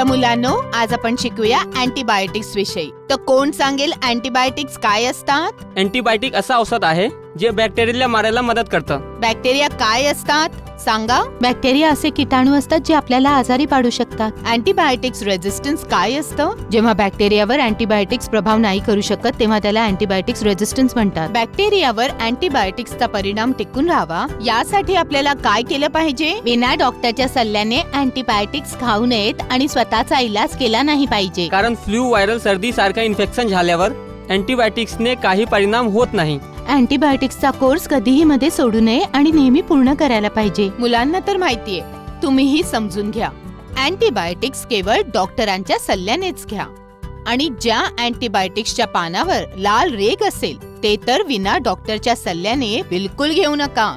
तर मुलांनो, आज आपण शिकूया अँटीबायोटिक्स विषयी. तर कोण सांगेल अँटीबायोटिक्स काय असतात? अँटीबायोटिक असा औषध आहे जे बॅक्टेरियाला मारायला मदत करतं. बॅक्टेरिया काय असतात सांगा? बॅक्टेरिया असे किटाणू असतात जे आपल्याला आजारी पाडू शकतात. अँटीबायोटिक्स रेझिस्टन्स काय असतं? जेव्हा बॅक्टेरियावर अँटीबायोटिक्स प्रभाव नाही करू शकत तेव्हा त्याला अँटीबायोटिक्स रेझिस्टन्स म्हणतात. बॅक्टेरियावर अँटीबायोटिक्सचा परिणाम टिकून राहावा यासाठी आपल्याला काय केलं पाहिजे? बिना डॉक्टरच्या सल्ल्याने अँटीबायोटिक्स खाऊ नयेत आणि स्वतःचा इलाज केला नाही पाहिजे. कारण फ्लू, व्हायरल सर्दी सारखं इन्फेक्शन झाल्यावर अँटीबायोटिक्सने काही परिणाम होत नाही. अँटीबायोटिक्सचा कोर्स कधीही मध्ये सोडू नये आणि नेहमी पूर्ण करायला पाहिजे. मुलांना तर माहितीये, तुम्हीही समजून घ्या. अँटीबायोटिक्स केवळ डॉक्टरांच्या सल्ल्यानेच घ्या. आणि ज्या अँटीबायोटिक्सच्या पानावर लाल रेघ असेल ते तर विना डॉक्टरच्या सल्ल्याने बिलकुल घेऊ नका.